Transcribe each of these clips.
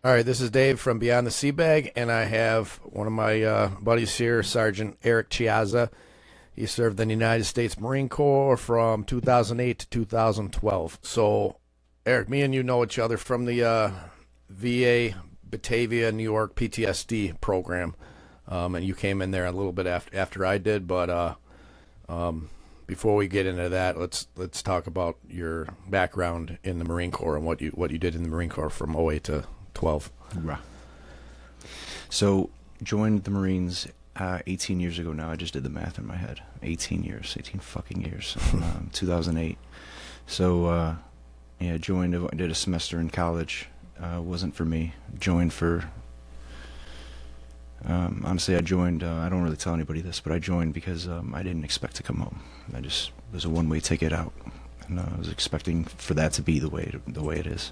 All right, this is Dave from Beyond the Sea Bag, and I have one of my buddies here, Sergeant Eric Chiazza. He served in the United States Marine Corps from 2008 to 2012. So, Eric, me and you know each other from the VA Batavia, New York PTSD program, and you came in there a little bit after I did. But before we get into that, let's talk about your background in the Marine Corps and what you did in the Marine Corps from '08 to 12. Right. So, joined the Marines 18 years ago now. I just did the math in my head. 18 years. 18 fucking years. 2008. So, yeah, joined, did a semester in college. Wasn't for me. Joined for... honestly, I joined... I don't really tell anybody this, but I joined because I didn't expect to come home. It was a one-way ticket out. And I was expecting for that to be the way it is.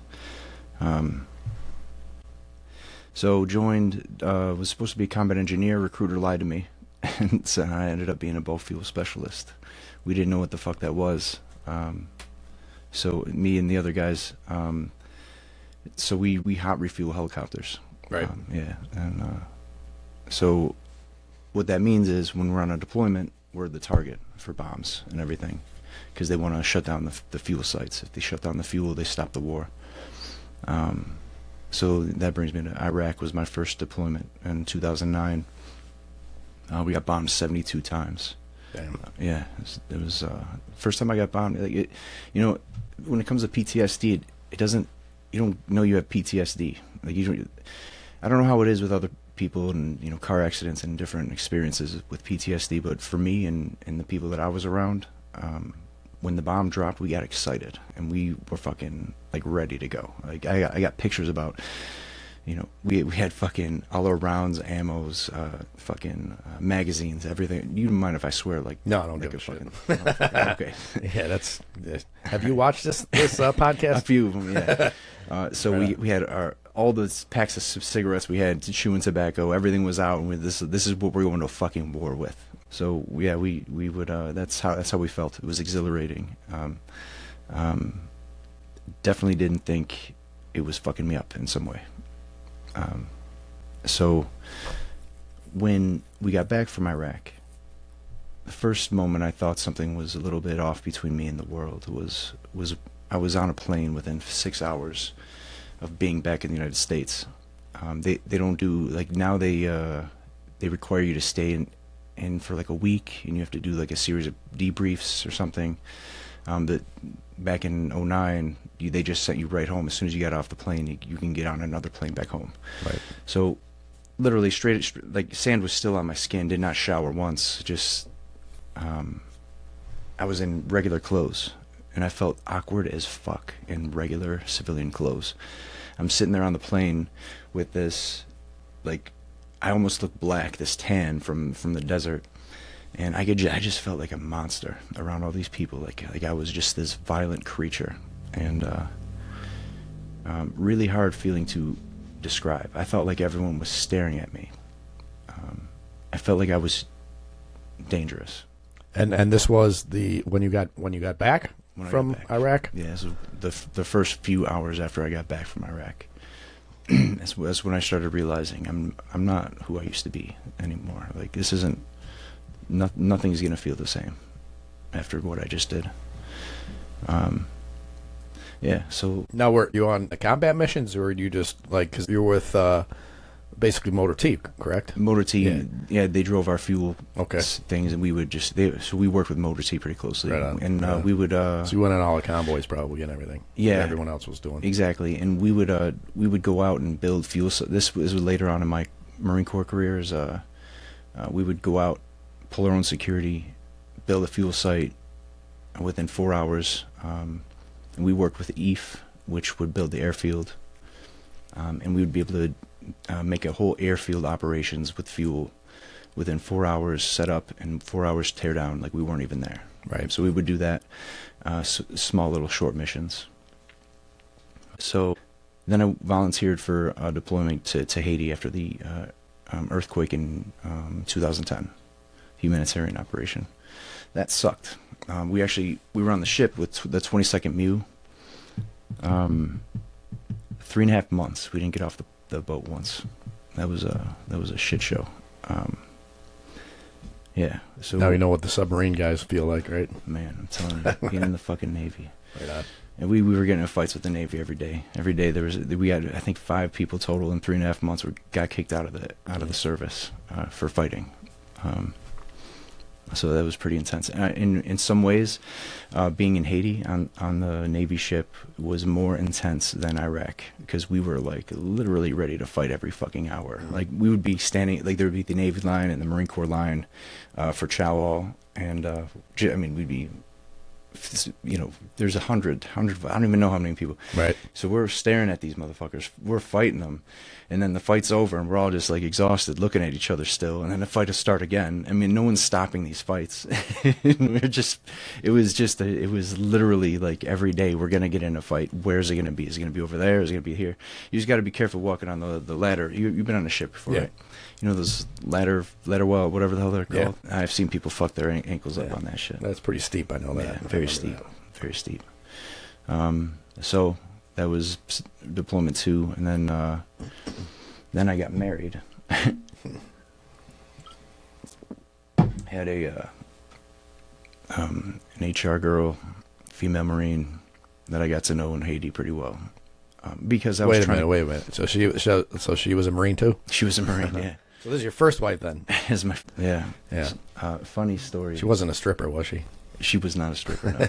So joined, was supposed to be a combat engineer. Recruiter lied to me, and so I ended up being a bow fuel specialist. We didn't know what the fuck that was. So me and the other guys, so we hot refuel helicopters. Right. Yeah, and so what that means is when we're on a deployment, we're the target for bombs and everything, because they want to shut down the fuel sites. If they shut down the fuel, they stop the war. So that brings me to Iraq. Was my first deployment in 2009. We got bombed 72 times. Damn. Yeah, it was first time I got bombed. Like when it comes to PTSD, it doesn't. You don't know you have PTSD. Like I don't know how it is with other people and car accidents and different experiences with PTSD, but for me and the people that I was around, when the bomb dropped, we got excited and we were fucking like ready to go. Like I got pictures about, we had fucking all our rounds, ammos, fucking magazines, everything. You don't mind if I swear? Like no, I don't like give a shit. Okay. Yeah, that's. Have you watched this podcast? A few of them, yeah. So right we had all the packs of cigarettes we had, chewing tobacco, everything was out, and this is what we're going to fucking war with. So yeah, we would. That's how we felt. It was exhilarating. Definitely didn't think it was fucking me up in some way. So when we got back from Iraq, the first moment I thought something was a little bit off between me and the world was I was on a plane within 6 hours of being back in the United States. They don't do like now they require you to stay in for like a week, and you have to do like a series of debriefs or something. That back in '09, they just sent you right home. As soon as you got off the plane, you can get on another plane back home. Right. So literally straight like sand was still on my skin. Did not shower once. Just I was in regular clothes, and I felt awkward as fuck in regular civilian clothes. I'm sitting there on the plane with this, like, I almost looked black, this tan from the desert, and I just felt like a monster around all these people, like I was just this violent creature, and really hard feeling to describe. I felt like everyone was staring at me. I felt like I was dangerous. And this was when you got back from Iraq? Yeah, so the first few hours after I got back from Iraq. That's when I started realizing I'm not who I used to be anymore. Like this isn't nothing's gonna feel the same after what I just did. Yeah. So now were you on the combat missions, or were you just like because you're with basically Motor T, correct? Motor T, yeah, they drove our fuel things, and we would so we worked with Motor T pretty closely, right on. And we would. So you went on all the convoys probably and everything. Yeah, that everyone else was doing exactly, and we would go out and build fuel. So this was later on in my Marine Corps careers. We would go out, pull our own security, build a fuel site within 4 hours. And we worked with EEF, which would build the airfield, and we would be able to. Make a whole airfield operations with fuel within 4 hours set up and 4 hours tear down, like we weren't even there. Right. So we would do that, small little short missions. So then I volunteered for deployment to Haiti after the earthquake in 2010, humanitarian operation. That sucked. We were on the ship with the 22nd MEU. 3.5 months we didn't get off the boat once. That was a shit show. Yeah. So Now you know what the submarine guys feel like, right? Man, I'm telling you, get in the fucking Navy. Right on. And we were getting in fights with the Navy every day. Every day we had, I think, 5 people total in 3.5 months got kicked out of the service for fighting. So that was pretty intense. In some ways, being in Haiti on the Navy ship was more intense than Iraq, because we were like literally ready to fight every fucking hour. Like we would be standing, like there would be the Navy line and the Marine Corps line for chow, and I mean we'd be, there's 100, I don't even know how many people. Right. So we're staring at these motherfuckers. We're fighting them. And then the fight's over and we're all just like exhausted looking at each other still. And then the fight will start again. I mean, no one's stopping these fights. it was literally like every day we're going to get in a fight. Where's it going to be? Is it going to be over there? Is it going to be here? You just got to be careful walking on the ladder. You've been on a ship before, yeah. Right? You know those ladder well, whatever the hell they're called? Yeah. I've seen people fuck their ankles up on that shit. That's pretty steep, I know that. Yeah, very steep. That. Very steep. So that was deployment 2, and then I got married. Had an HR girl, female Marine, that I got to know in Haiti pretty well. Because I was trying. Wait a minute. So she was a Marine too? She was a Marine, yeah. So this is your first wife then? Yeah. Yeah. Funny story. She wasn't a stripper, was she? She was not a stripper. No.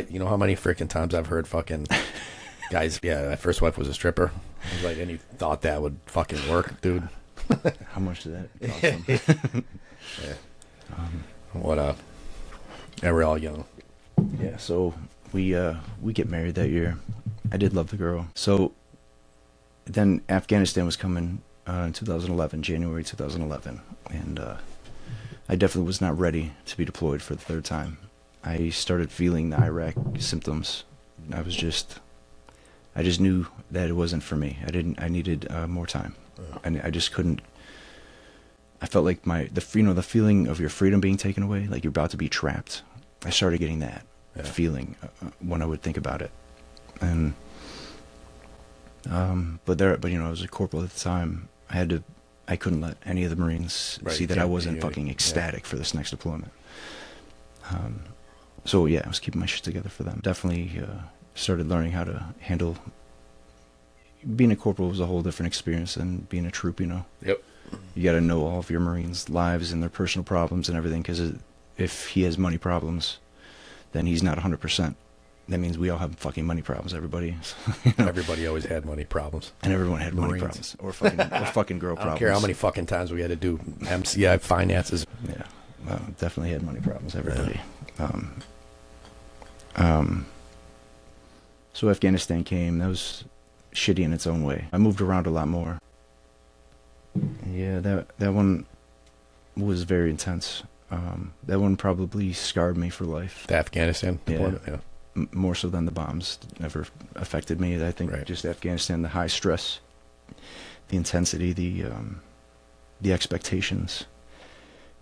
You know how many freaking times I've heard fucking guys, yeah, my first wife was a stripper. I was like, and you thought that would fucking work, dude. How much did that cost them? Yeah. What up? Yeah, we're all young. Yeah, so we get married that year. I did love the girl. So then Afghanistan was coming in 2011, January 2011, and I definitely was not ready to be deployed for the 3rd time. I started feeling the Iraq symptoms. I just knew that it wasn't for me. I needed more time. And I just couldn't. I felt like the feeling of your freedom being taken away, like you're about to be trapped. I started getting that feeling when I would think about it. And but I was a corporal at the time. I couldn't let any of the Marines see that I wasn't fucking ecstatic for this next deployment. So yeah, I was keeping my shit together for them. Definitely started learning how to handle. Being a corporal was a whole different experience than being a troop, you know. Yep. You got to know all of your Marines' lives and their personal problems and everything, because if he has money problems, then he's not 100%. That means we all have fucking money problems, everybody. You know? Everybody always had money problems. And everyone had money problems. Or fucking girl problems. I don't care how many fucking times we had to do MCI finances. Yeah. Definitely had money problems, everybody. So Afghanistan came. That was shitty in its own way. I moved around a lot more. Yeah, that one was very intense. That one probably scarred me for life. The Afghanistan deployment, yeah. More so than the bombs never affected me. I think just Afghanistan, the high stress, the intensity, the expectations,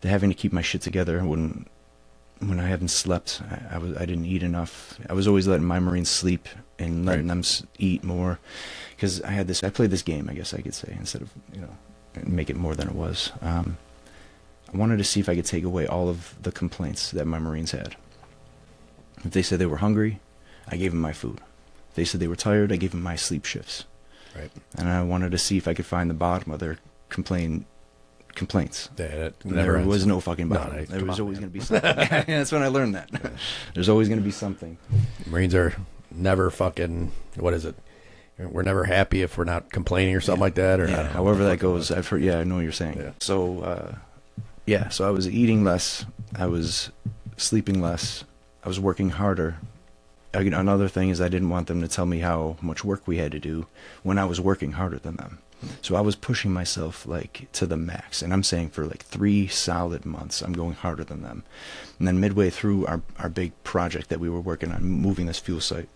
the having to keep my shit together when I haven't slept. I didn't eat enough. I was always letting my Marines sleep and letting them eat more, because I played this game, I guess I could say, instead of make it more than it was. I wanted to see if I could take away all of the complaints that my Marines had. If they said they were hungry, I gave them my food. If they said they were tired, I gave them my sleep shifts. Right. And I wanted to see if I could find the bottom of their complaints. There was no fucking bottom. There was always going to be something. That's when I learned that. Yeah. There's always going to be something. Marines are never fucking, what is it? We're never happy if we're not complaining or something like that. Or however that goes. I've heard. Yeah, I know what you're saying. Yeah. So, so I was eating less. I was sleeping less. I was working harder. Another thing is I didn't want them to tell me how much work we had to do when I was working harder than them. So I was pushing myself like to the max. And I'm saying for like 3 solid months, I'm going harder than them. And then midway through our big project that we were working on, moving this fuel site,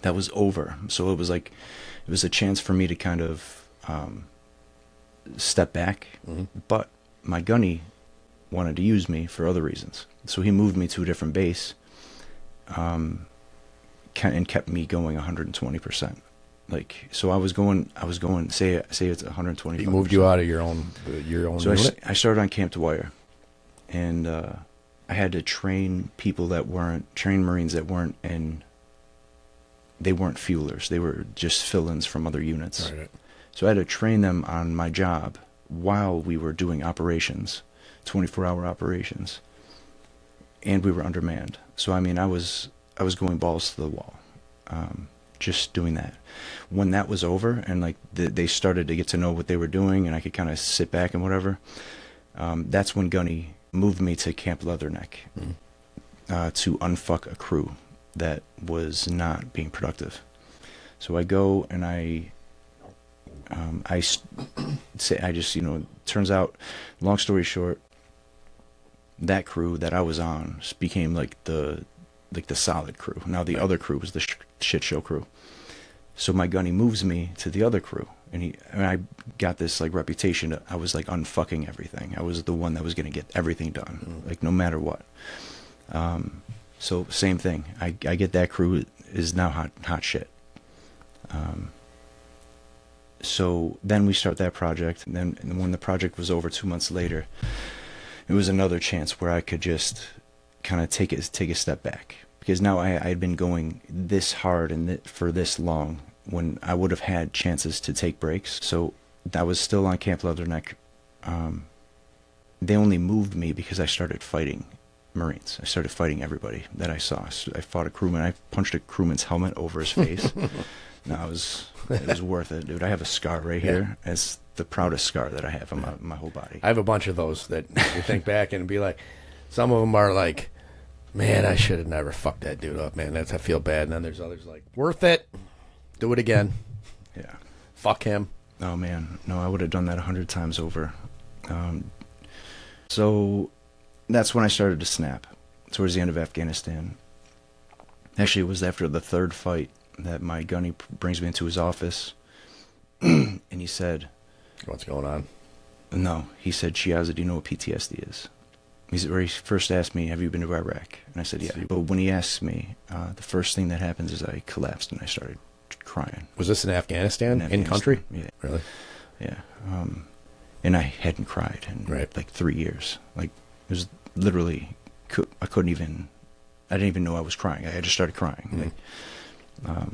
that was over. So it was a chance for me to kind of step back. Mm-hmm. But my gunny wanted to use me for other reasons. So he moved me to a different base and kept me going 120%. Like, so I was going. Say it's 120. He moved you out of your own So unit? I started on Camp Dwyer, and I had to train people that weren't trained Marines that weren't in. They weren't fuelers. They were just fill-ins from other units. Right. So I had to train them on my job while we were doing operations, 24-hour operations, and we were undermanned. So I mean, I was going balls to the wall, just doing that. When that was over, and like they started to get to know what they were doing, and I could kind of sit back and whatever. That's when Gunny moved me to Camp Leatherneck to unfuck a crew that was not being productive. So I go and I just, you know, turns out, long story short, that crew that I was on just became like the solid crew. Now the other crew was the shit show crew. So my Gunny moves me to the other crew, and I got this like reputation that I was like unfucking everything. I was the one that was going to get everything done, like no matter what. So same thing. I get that crew is now hot shit. So then we start that project, and then when the project was over 2 months later, it was another chance where I could just kind of take a step back, because now I had been going this hard and for this long when I would have had chances to take breaks. So I was still on Camp Leatherneck. They only moved me because I started fighting Marines. I started fighting everybody that I saw. So I fought a crewman. I punched a crewman's helmet over his face. No, it was worth it, dude. I have a scar right here. It's the proudest scar that I have on my whole body. I have a bunch of those that you think back and be like, some of them are like, man, I should have never fucked that dude up, man. I feel bad. And then there's others like, worth it. Do it again. Yeah. Fuck him. Oh, man. No, I would have done that 100 times over. So that's when I started to snap, towards the end of Afghanistan. Actually, it was after the third fight that my Gunny brings me into his office, and he said, what's going on? No, he said, Chiazza, do you know what PTSD is? He first asked me, have you been to Iraq? And I said, yeah. But when he asked me, the first thing that happens is I collapsed and I started crying. Was this in Afghanistan? In country? Yeah. Really? Yeah. And I hadn't cried in like 3 years. Like, it was literally, I didn't even know I was crying. I just started crying. Mm-hmm. Like,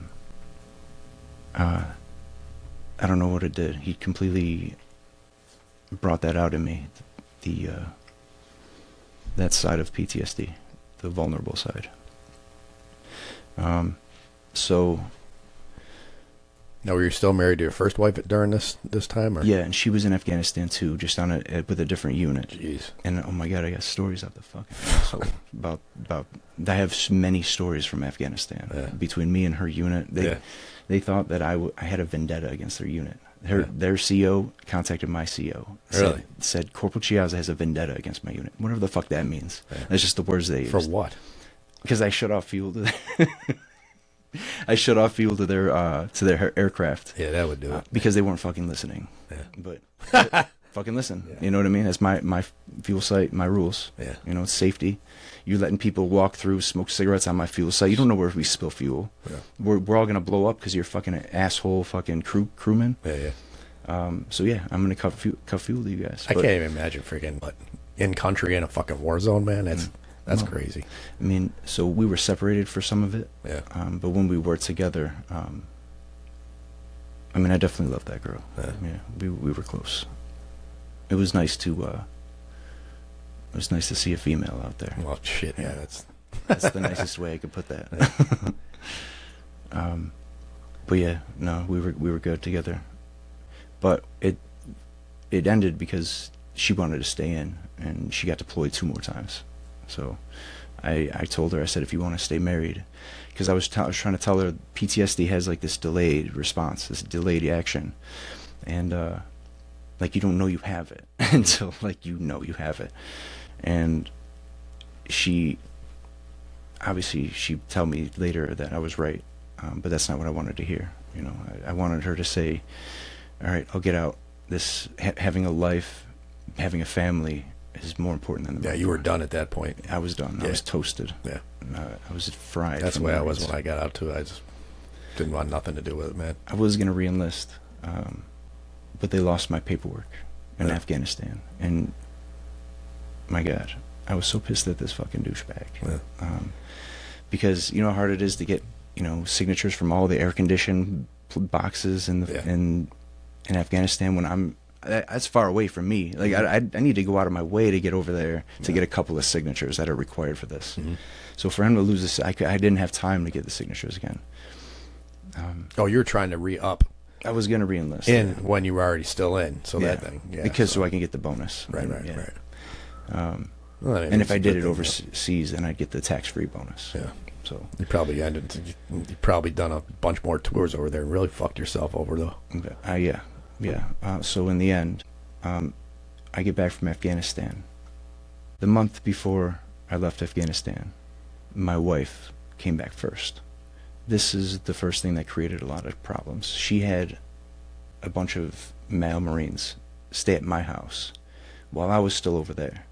I don't know what it did. He completely brought that out in me, that side of PTSD, the vulnerable side. So. Now, were you still married to your first wife during this time? Or? Yeah, and she was in Afghanistan too, just with a different unit. Jeez. And oh my God, I got stories out the fucking asshole about. I have many stories from Afghanistan between me and her unit. They thought that I had a vendetta against their unit. Their CO contacted my CO. Said Corporal Chiazza has a vendetta against my unit. Whatever the fuck that means. Yeah. That's just the words they used. For what? Because I shut off fuel to their aircraft. Yeah, that would do it. Because they weren't fucking listening. Yeah. But fucking listen. Yeah. You know what I mean? That's my fuel site, my rules. Yeah. You know, it's safety. You're letting people walk through, smoke cigarettes on my fuel site. You don't know where we spill fuel. Yeah. We're all gonna blow up because you're fucking asshole fucking crewman. Yeah. So yeah, I'm gonna cut fuel to you guys. I can't even imagine freaking in country in a fucking war zone, man. That's crazy. I mean, so we were separated for some of it. Yeah. But when we were together, I mean, I definitely loved that girl. Yeah. We were close. It was nice to see a female out there. Well, shit, yeah, that's the nicest way I could put that. But yeah, no, we were good together. But it ended because she wanted to stay in, and she got deployed 2 more times. So I told her, I said, if you want to stay married, because I was trying to tell her PTSD has like this delayed response, this delayed action, and like you don't know you have it until like you know you have it. And she tell me later that I was right, but that's not what I wanted to hear. You know, I wanted her to say, all right, I'll get out. This having a life, having a family is more important than the you were done at that point. I was done. Yeah. I was toasted. Yeah. I was fried. That's the way I was when I got out too. didn't want nothing to do with it, man. I was gonna reenlist, but they lost my paperwork in Afghanistan, and my God, I was so pissed at this fucking douchebag. Yeah. Because you know how hard it is to get, you know, signatures from all the air-conditioned boxes in Afghanistan when that's far away from me. Like I need to go out of my way to get over there to get a couple of signatures that are required for this. So for him to lose this, I didn't have time to get the signatures again. You're trying to re-up I was going to re-enlist when you were already still in, so that thing, because so I can get the bonus. Right. And if I did it overseas, then I'd get the tax-free bonus. Yeah. So you probably done a bunch more tours over there and really fucked yourself over though. So in the end, I get back from Afghanistan. The month before I left Afghanistan, my wife came back first. This is the first thing that created a lot of problems. She had a bunch of male Marines stay at my house while I was still over there.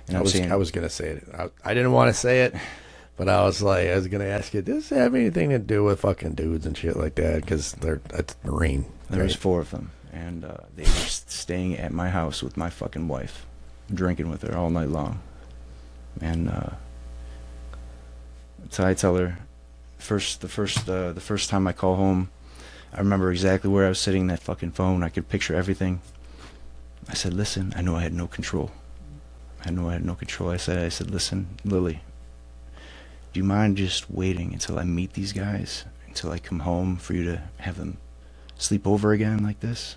And I was going to say it. I didn't want to say it, but I was going to ask you, does this have anything to do with fucking dudes and shit like that? Because it's Marine. There was 4 of them, and they were staying at my house with my fucking wife, drinking with her all night long. And so I tell her, the first time I call home, I remember exactly where I was sitting, that fucking phone. I could picture everything. I said, listen, I know I had no control. I said, listen, Lily, do you mind just waiting until I meet these guys, until I come home for you to have them sleep over again like this?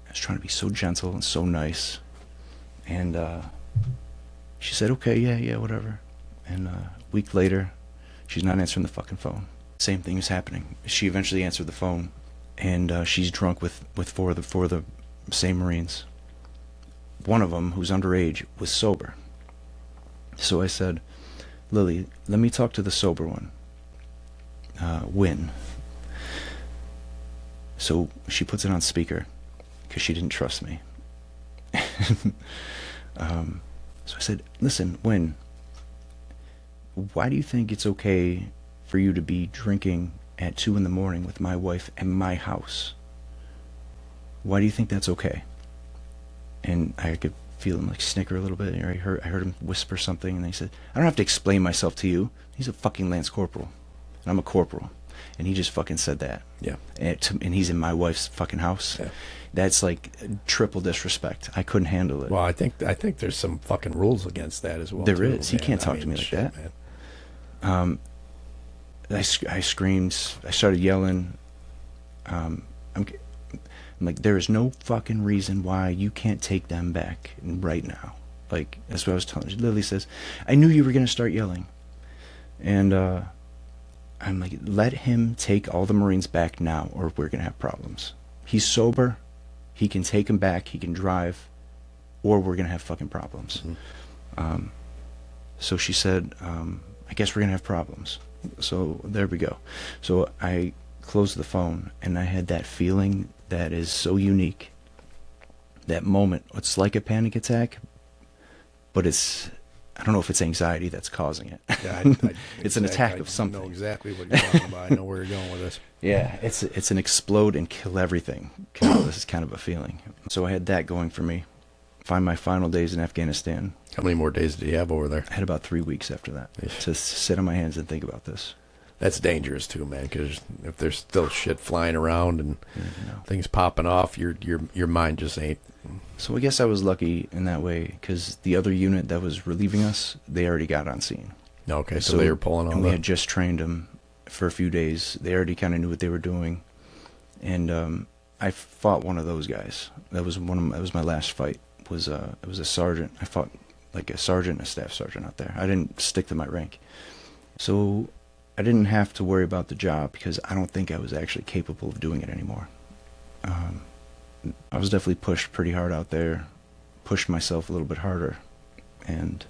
I was trying to be so gentle and so nice. And she said, okay, yeah, whatever. And a week later, she's not answering the fucking phone. Same thing is happening. She eventually answered the phone, and she's drunk with 4 of the same Marines. One of them, who's underage, was sober. So I said, Lily, let me talk to the sober one. Win. So she puts it on speaker because she didn't trust me. So I said, listen, Win, why do you think it's okay for you to be drinking at 2 in the morning with my wife at my house? Why do you think that's okay? And I could feel him like snicker a little bit. I heard him whisper something, and he said, I don't have to explain myself to you. He's a fucking Lance Corporal, and I'm a corporal. And he just fucking said that. Yeah. And he's in my wife's fucking house. Yeah. That's like triple disrespect. I couldn't handle it. Well, I think there's some fucking rules against that as well. There is. He can't talk to me like that. Man. I screamed. I started yelling. I'm like, there is no fucking reason why you can't take them back right now. Like, that's what I was telling her. Lily says, I knew you were going to start yelling. And I'm like, let him take all the Marines back now, or we're going to have problems. He's sober. He can take them back. He can drive, or we're going to have fucking problems. Mm-hmm. So she said, I guess we're going to have problems. So there we go. So I closed the phone, and I had that feeling that is so unique. That moment, it's like a panic attack, but I don't know if it's anxiety that's causing it. Yeah, it's an attack of something. I know exactly what you're talking about. I know where you're going with this. Yeah, it's an explode and kill everything. This is kind of a feeling. So I had that going for me. Find my final days in Afghanistan. How many more days did you have over there? I had about 3 weeks after that to sit on my hands and think about this. That's dangerous too, man. Because if there's still shit flying around and things popping off, your mind just ain't. So I guess I was lucky in that way, because the other unit that was relieving us, they already got on scene. Okay, so they were pulling on. And we had just trained them for a few days. They already kind of knew what they were doing, and I fought one of those guys. That was my last fight. It was a sergeant. I fought like a sergeant, a staff sergeant out there. I didn't stick to my rank, so I didn't have to worry about the job, because I don't think I was actually capable of doing it anymore. I was definitely pushed pretty hard out there, pushed myself a little bit harder, and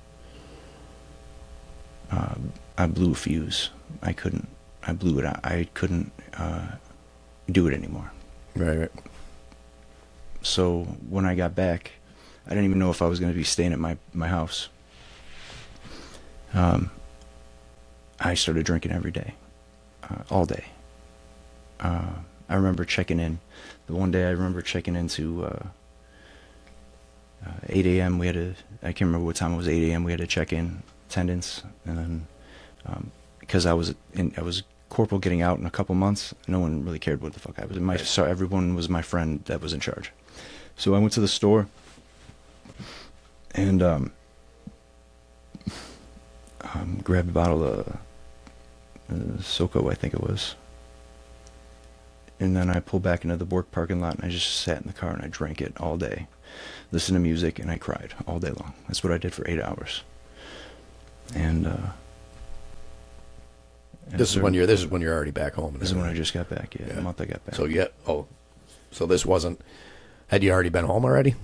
I blew a fuse. I blew it out. I couldn't do it anymore. Right. So when I got back, I didn't even know if I was going to be staying at my house. I started drinking every day, all day. I remember checking in. The one day I remember checking into 8 a.m. We had to, I can't remember what time it was, 8 a.m. We had to check in attendance. And then, because I was corporal getting out in a couple months, no one really cared what the fuck I was. So everyone was my friend that was in charge. So I went to the store and grabbed a bottle of Soko, I think it was. And then I pulled back into the Bork parking lot and I just sat in the car and I drank it all day. Listened to music and I cried all day long. That's what I did for 8 hours. And this is when you're already back home. This is when I just got back. Yeah, the month I got back. So this wasn't. Had you already been home already?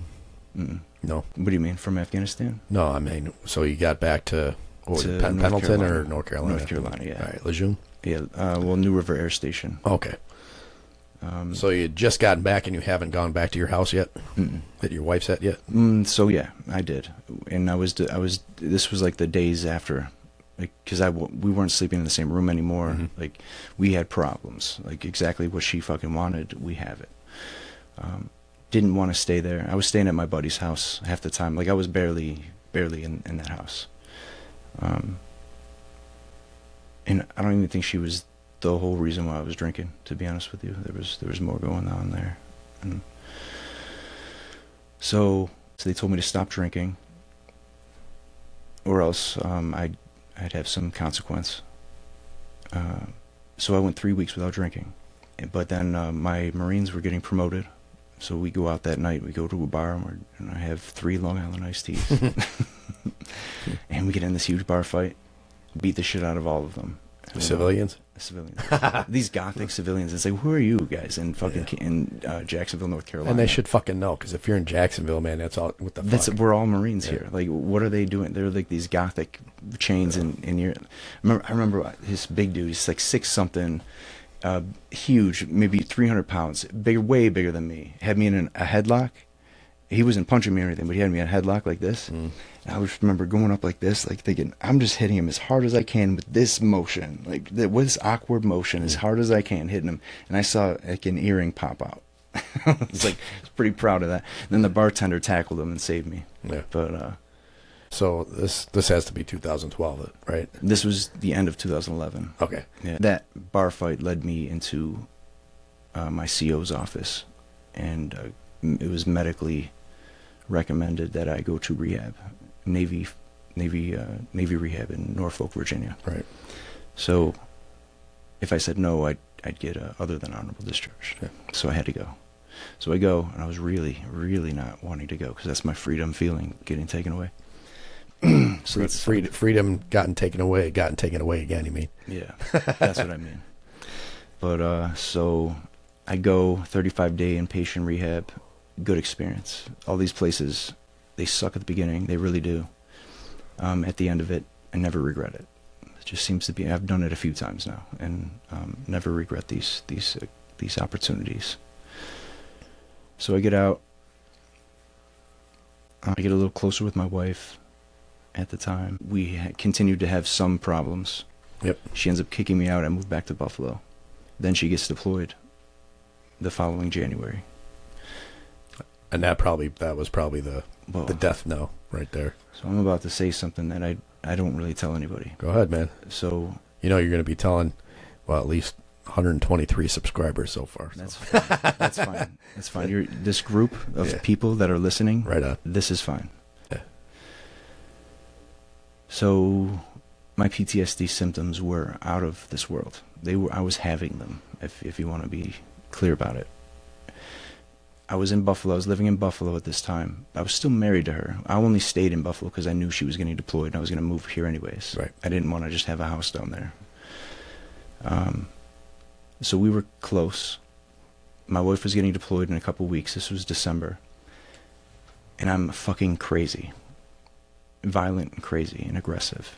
Mm-mm. No. What do you mean, from Afghanistan? No, I mean, so you got back to Pendleton Carolina. or North Carolina? North Carolina, yeah. All right, Lejeune. Yeah, well, New River Air Station. Okay. So you had just gotten back and you haven't gone back to your house yet? Mm-mm. That your wife's at yet? So yeah, I did, and I was. This was like the days after, like, because we weren't sleeping in the same room anymore. Mm-hmm. Like, we had problems. Like, exactly what she fucking wanted, we have it. Didn't want to stay there. I was staying at my buddy's house half the time. Like, I was barely in that house. And I don't even think she was the whole reason why I was drinking, to be honest with you. There was more going on there. And so they told me to stop drinking, or else I'd have some consequence. So I went 3 weeks without drinking. But then my Marines were getting promoted, so we go out that night. We go to a bar and I have 3 Long Island iced teas, and we get in this huge bar fight, beat the shit out of all of them. Civilians? Civilians. These gothic civilians. It's like, who are you guys in fucking in Jacksonville, North Carolina? And they should fucking know, because if you're in Jacksonville, man, that's all. What the fuck? We're all Marines here. Like, what are they doing? They're like these gothic chains in your. I remember this big dude. He's like 6-something, huge, maybe 300 pounds, way bigger than me. Had me in a headlock. He wasn't punching me or anything, but he had me in a headlock like this. And I just remember going up like this, like thinking, I'm just hitting him as hard as I can with this motion, like with this awkward motion, as hard as I can, hitting him. And I saw like an earring pop out. I was like, I was pretty proud of that. And then the bartender tackled him and saved me. Yeah. But so this has to be 2012, right? This was the end of 2011. Okay. Yeah. That bar fight led me into my CO's office, and it was medically recommended that I go to rehab, Navy rehab in Norfolk, Virginia. Right. So if I said no, I'd get other than honorable discharge. Yeah. So I had to go. So I go, and I was really, really not wanting to go, because that's my freedom feeling getting taken away. So that's freedom gotten taken away again, you mean? Yeah, that's what I mean. But so I go 35-day inpatient rehab. Good experience. All these places, they suck at the beginning. They really do. At the end of it, I never regret it. It just seems to be. I've done it a few times now, and never regret these opportunities. So I get out. I get a little closer with my wife. At the time, we continued to have some problems. Yep. She ends up kicking me out. I moved back to Buffalo. Then she gets deployed the following January. And that was probably the death knell right there. So I'm about to say something that I don't really tell anybody. Go ahead, man. So you're going to be telling, well, at least 123 subscribers so far. So. That's fine. That's fine. That's fine. This group of people that are listening. Right on. This is fine. Yeah. So my PTSD symptoms were out of this world. I was having them. If you want to be clear about it. I was in Buffalo. I was living in Buffalo at this time. I was still married to her. I only stayed in Buffalo because I knew she was getting deployed and I was going to move here anyways. Right. I didn't want to just have a house down there. So we were close. My wife was getting deployed in a couple weeks. This was December. And I'm fucking crazy. Violent and crazy and aggressive.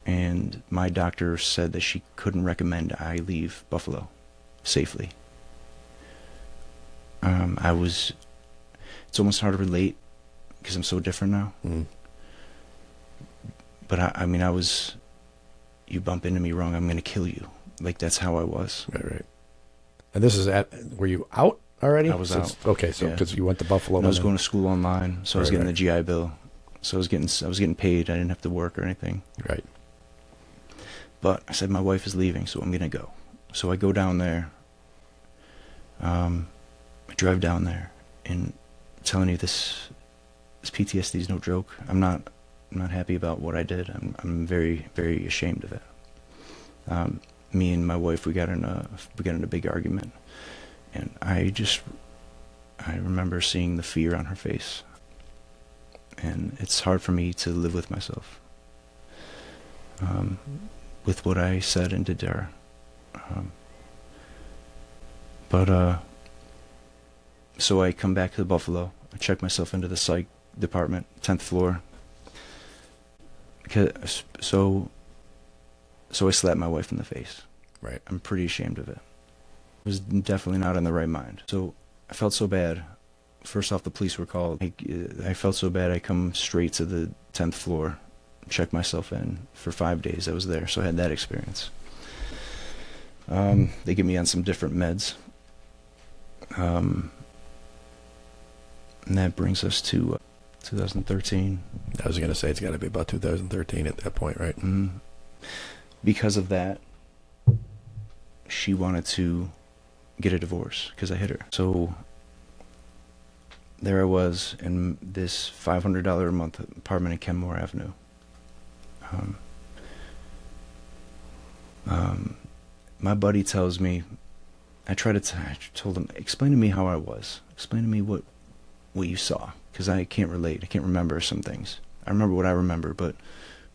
And my doctor said that she couldn't recommend I leave Buffalo safely. It's almost hard to relate because I'm so different now. But I mean, you bump into me wrong, I'm going to kill you. Like, that's how I was. Right. And this is were you out already? I was out. Okay, so Yeah. because you went to Buffalo. And I was going to school online, so I was Right, getting right. the GI Bill. So I was getting paid. I didn't have to work or anything. Right. But I said my wife is leaving, so I'm gonna go. So I go down there. I drive down there, and I'm telling you this PTSD is no joke. I'm not happy about what I did. I'm very, very ashamed of it. Me and my wife, we got in a big argument, and I remember seeing the fear on her face, and it's hard for me to live with myself, with what I said and did to her. So I come back to Buffalo. I check myself into the psych department, 10th floor. So I slapped my wife in the face. Right. I'm pretty ashamed of it. I was definitely not in the right mind. So I felt so bad. First off, the police were called. I felt so bad I come straight to the 10th floor, check myself in. For 5 days I was there, so I had that experience. They get me on some different meds. And that brings us to 2013. I was going to say it's got to be about 2013 at that point, right? Because of that, she wanted to get a divorce because I hit her. So there I was in this $500 a month apartment in Kenmore Avenue. My buddy tells me, I told him, explain to me how I was. Explain to me what you saw, because I can't relate. I can't remember some things. I remember what I remember, but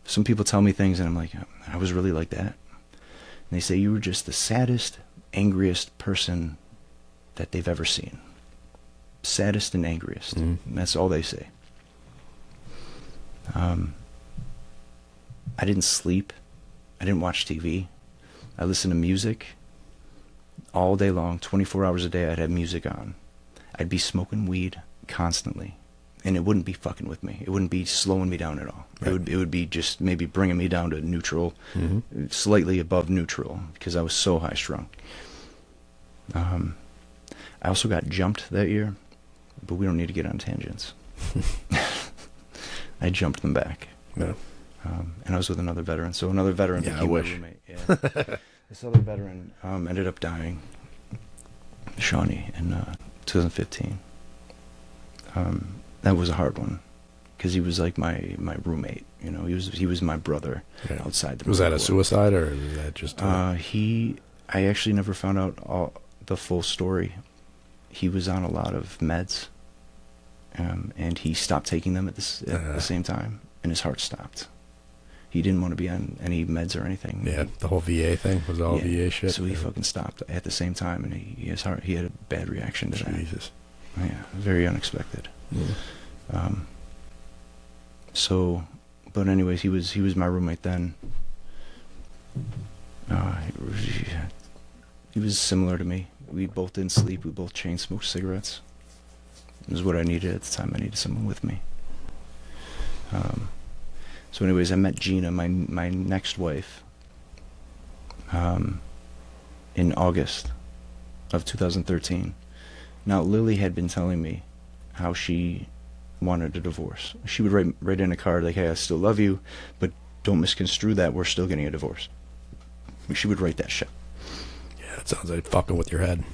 some people tell me things and I'm like, I was really like that. And they say you were just the saddest, angriest person that they've ever seen. Saddest and angriest. And that's all they say. I didn't sleep. I didn't watch TV. I listened to music all day long, 24 hours a day. I'd have music on. I'd be smoking weed constantly, and it wouldn't be fucking with me. It wouldn't be slowing me down at all. Right. It would be just maybe bringing me down to neutral, slightly above neutral, because I was so high strung. I also got jumped that year, but we don't need to get on tangents. I jumped them back. Yeah. And I was with another veteran. So another veteran became my roommate. Yeah. This other veteran ended up dying, Shawnee, in 2015. That was a hard one, because he was like my roommate. You know, he was my brother outside the. Was that a suicide, or was that just? I actually never found out the full story. He was on a lot of meds, and he stopped taking them at the same time, and his heart stopped. He didn't want to be on any meds or anything. Yeah, the whole VA thing was all VA shit. So he fucking stopped at the same time, and he had a bad reaction to that. Jesus. Yeah, very unexpected. Yeah. But anyways, he was my roommate then. He was similar to me. We both didn't sleep. We both chain smoked cigarettes. It was what I needed at the time. I needed someone with me. So anyways, I met Gina, my next wife, in August of 2013. Now, Lily had been telling me how she wanted a divorce. She would write in a card like, hey, I still love you, but don't misconstrue that we're still getting a divorce. She would write that shit. Yeah, that sounds like fucking with your head.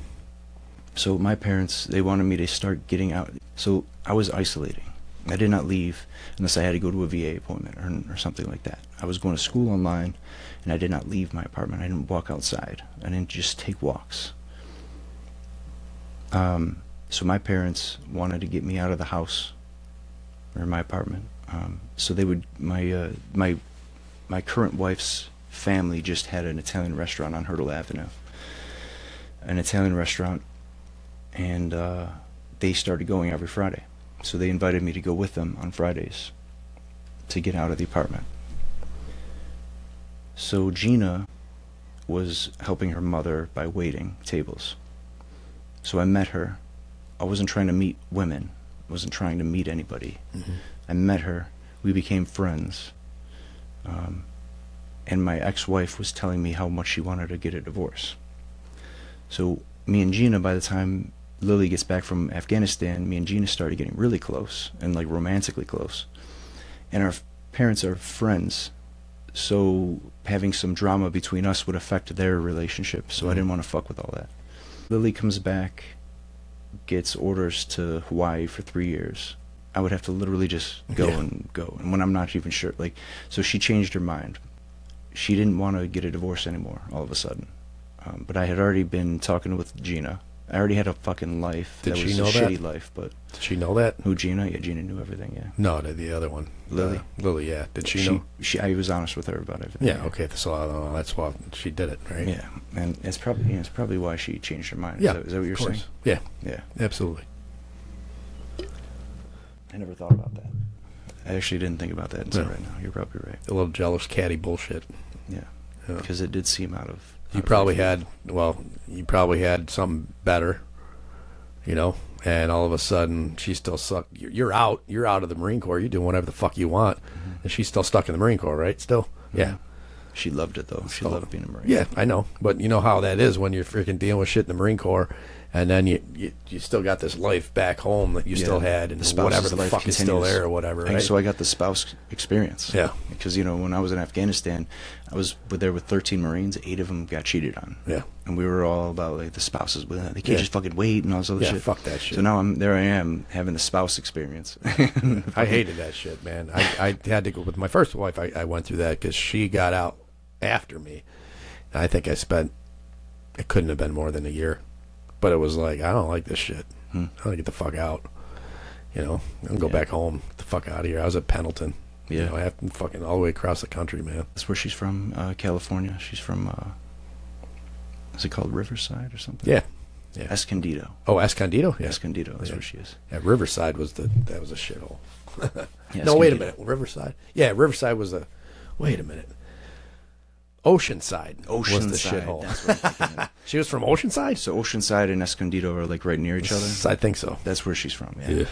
So my parents, they wanted me to start getting out. So I was isolating. I did not leave unless I had to go to a VA appointment or something like that. I was going to school online, and I did not leave my apartment. I didn't walk outside. I didn't just take walks. So my parents wanted to get me out of the house or my apartment. So they would my current wife's family just had an Italian restaurant on Hurdle Avenue. An Italian restaurant, and they started going every Friday. So they invited me to go with them on Fridays to get out of the apartment. So Gina was helping her mother by waiting tables. So I met her. I wasn't trying to meet women. I wasn't trying to meet anybody. I met her. We became friends. And my ex-wife was telling me how much she wanted to get a divorce. So me and Gina, by the time Lily gets back from Afghanistan, me and Gina started getting really close and like romantically close. And our parents are friends, so having some drama between us would affect their relationship. So I didn't want to fuck with all that. Lily comes back, gets orders to Hawaii for 3 years. I would have to literally just go and go. And when I'm not even sure, like, so she changed her mind. She didn't want to get a divorce anymore all of a sudden. But I had already been talking with Gina. I already had a fucking life. Did she was know a that? shitty life, but Did she know that? who, Gina? Yeah, Gina knew everything. Yeah. No, the other one, Lily. Lily, yeah. Did she know? I was honest with her about everything. Yeah. Okay. So that's why she did it, right? Yeah, and it's probably why she changed her mind. Yeah. Is that what you're saying? Yeah. Yeah. Absolutely. I never thought about that. I actually didn't think about that until right now. You're probably right. A little jealous, catty bullshit. Yeah. Yeah. Because it did seem out of. You probably had something better, you know, and all of a sudden she's still stuck. You're out of the Marine Corps. You're doing whatever the fuck you want, and she's still stuck in the Marine Corps, right? Still, yeah. She loved it though. She loved being a Marine. Yeah, I know, but you know how that is when you're freaking dealing with shit in the Marine Corps, and then you still got this life back home that you still had, and whatever the fuck is still there or whatever. Right? So I got the spouse experience. Yeah. Because when I was in Afghanistan, I was there with 13 Marines. 8 of them got cheated on. Yeah. And we were all about like the spouses. They can't just fucking wait and all this other shit. Yeah, fuck that shit. So now I am having the spouse experience. I hated that shit, man. I had to go with my first wife. I went through that because she got out after me. And I think it couldn't have been more than a year. But it was like, I don't like this shit. I want to get the fuck out. And go back home. Get the fuck out of here. I was at Pendleton. Yeah. I have to fucking all the way across the country, man. That's where she's from, California. She's from, is it called Riverside or something? Yeah. Escondido. Oh, Escondido? Yeah. Escondido, that's where she is. Yeah, Riverside was a shithole. Yeah, No, wait a Escondido. minute. Riverside? Yeah, Riverside was wait a minute. Oceanside was the shithole. That's what I'm thinking of. She was from Oceanside? So Oceanside and Escondido are like right near each other. I think so. That's where she's from. Yeah.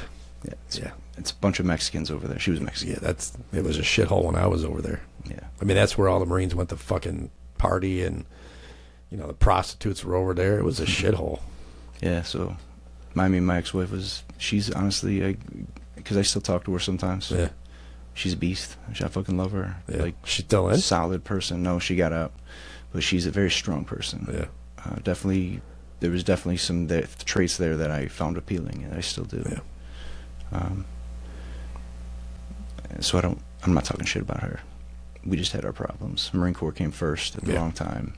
Yeah. It's a bunch of Mexicans over there. She was Mexican. Yeah, it was a shithole when I was over there. Yeah. I mean, that's where all the Marines went to fucking party, and the prostitutes were over there. It was a shithole. Yeah. So, my ex-wife she's honestly, because I still talk to her sometimes. Yeah. She's a beast. I fucking love her. Yeah. Like, she's still in? Solid person. No, she got out, but she's a very strong person. Yeah. Definitely, there was definitely some traits there that I found appealing, and I still do. Yeah. So I'm not talking shit about her. We just had our problems. Marine Corps came first at the wrong time.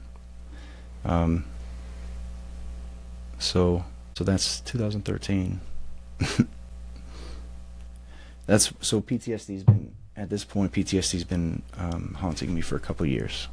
So that's 2013. PTSD's been, at this point, haunting me for a couple of years.